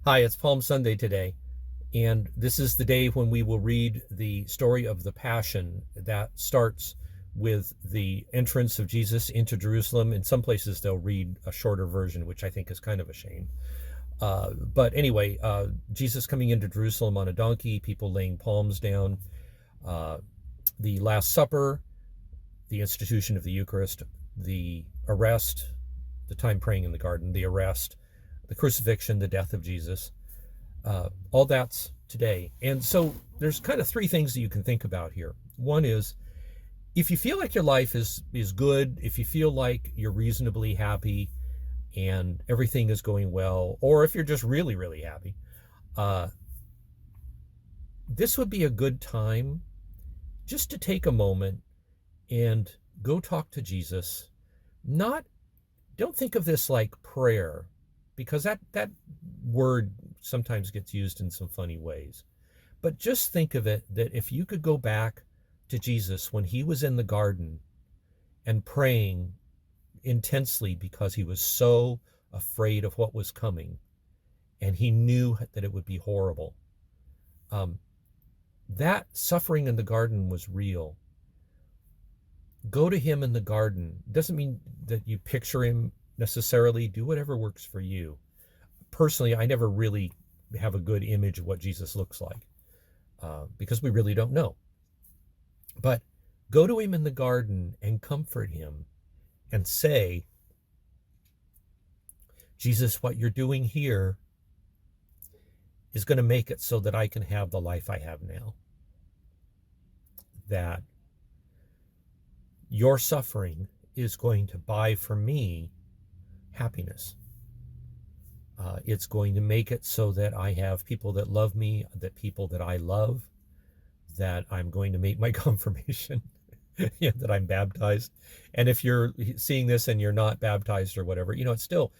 Hi, it's Palm Sunday today, and this is the day when we will read the story of the Passion that starts with the entrance of Jesus into Jerusalem. In some places, they'll read a shorter version, which I think is kind of a shame. But anyway, Jesus coming into Jerusalem on a donkey, people laying palms down, uh, the Last Supper, the institution of the Eucharist, the arrest, the time praying in the garden, the arrest, the crucifixion, the death of Jesus. All that's today. And so there's kind of three things that you can think about here. One is if you feel like your life is good, if you feel like you're reasonably happy and everything is going well, or if you're just really, really happy, uh, this would be a good time just to take a moment and go talk to Jesus. Not Don't think of this like prayer, because that word sometimes gets used in some funny ways. But just think of it that if you could go back to Jesus when he was in the garden and praying intensely because he was so afraid of what was coming and he knew that it would be horrible. Um, that suffering in the garden was real. Go to him in the garden. Doesn't mean that you picture him necessarily. Do whatever works for you. Personally, I never really have a good image of what Jesus looks like because we really don't know. But go to him in the garden and comfort him and say, Jesus, what you're doing here is going to make it so that I can have the life I have now. That your suffering is going to buy for me happiness. It's going to make it so that I have people that love me, that people that I love, that I'm going to make my confirmation, that I'm baptized. And if you're seeing this and you're not baptized or whatever, it's still,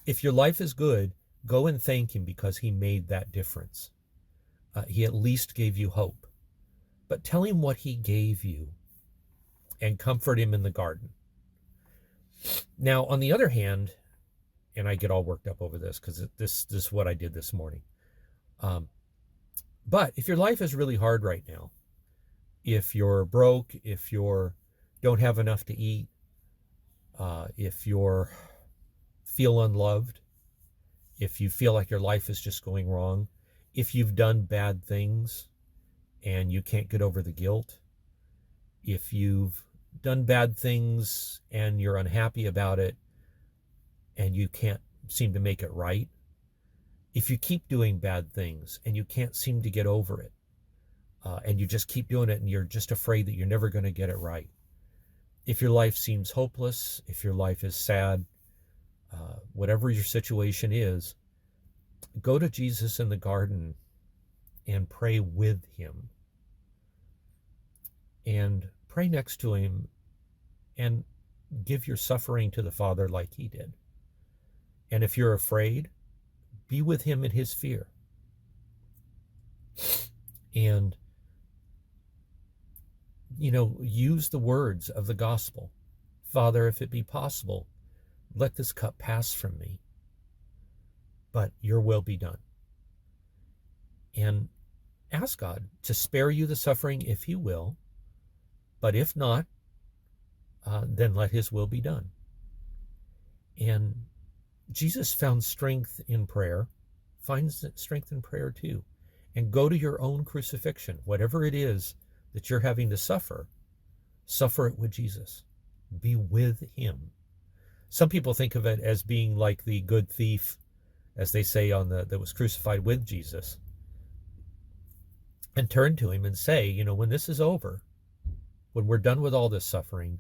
if your life is good, go and thank him because he made that difference. He at least gave you hope. But tell him what he gave you and comfort him in the garden. Now, on the other hand, and I get all worked up over this because this is what I did this morning. But if your life is really hard right now, if you're broke, if you don't have enough to eat, if you feel unloved, if you feel like your life is just going wrong, if you've done bad things and you can't get over the guilt, if you've done bad things and you're unhappy about it and you can't seem to make it right, if you keep doing bad things and you can't seem to get over it, and you just keep doing it and you're just afraid that you're never going to get it right, if your life seems hopeless, if your life is sad, whatever your situation is, go to Jesus in the garden and pray with him. And pray next to him and give your suffering to the Father like he did. And if you're afraid, be with him in his fear. And, use the words of the gospel. Father, if it be possible, let this cup pass from me, but your will be done. And ask God to spare you the suffering if he will, but if not, then let his will be done. And Jesus found strength in prayer. Find strength in prayer too. And go to your own crucifixion. Whatever it is that you're having to suffer it with Jesus. Be with him. Some people think of it as being like the good thief, as they say that was crucified with Jesus. And turn to him and say, when this is over, when we're done with all this suffering,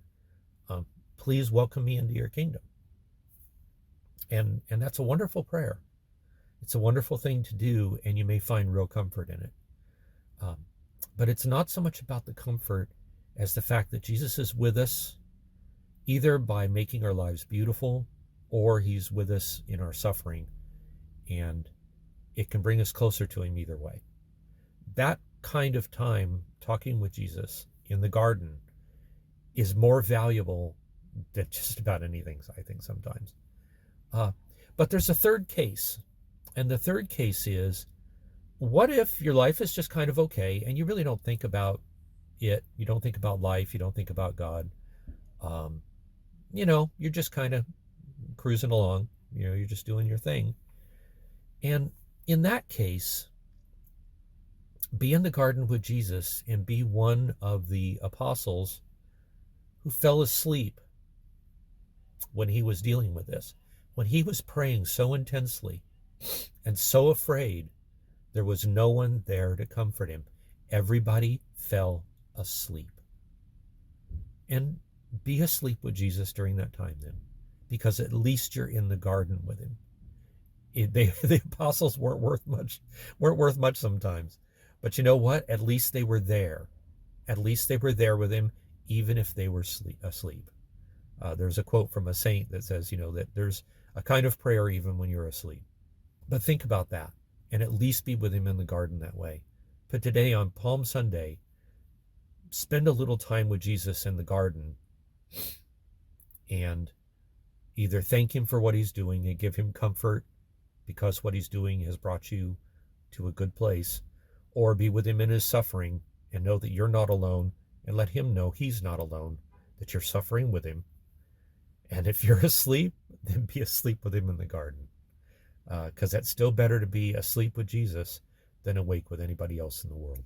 please welcome me into your kingdom. And that's a wonderful prayer. It's a wonderful thing to do, and you may find real comfort in it. But it's not so much about the comfort as the fact that Jesus is with us, either by making our lives beautiful, or he's with us in our suffering, and it can bring us closer to him either way. That kind of time talking with Jesus in the garden is more valuable than just about anything, I think, sometimes. But there's a third case, And the third case is, what if your life is just kind of okay and you really don't think about it? You don't think about life. You don't think about God. Um, you're just kind of cruising along. You're just doing your thing. And in that case, be in the garden with Jesus and be one of the apostles who fell asleep when he was dealing with this. When he was praying so intensely and so afraid, there was no one there to comfort him. Everybody fell asleep. And be asleep with Jesus during that time then, because at least you're in the garden with him. The apostles weren't worth much sometimes. But you know what? At least they were there. At least they were there with him, even if they were asleep. There's a quote from a saint that says, that there's a kind of prayer even when you're asleep. But think about that, and at least be with him in the garden that way. But today on Palm Sunday, spend a little time with Jesus in the garden and either thank him for what he's doing and give him comfort because what he's doing has brought you to a good place, or be with him in his suffering and know that you're not alone, and let him know he's not alone, that you're suffering with him. And if you're asleep, then be asleep with him in the garden, because that's still better to be asleep with Jesus than awake with anybody else in the world.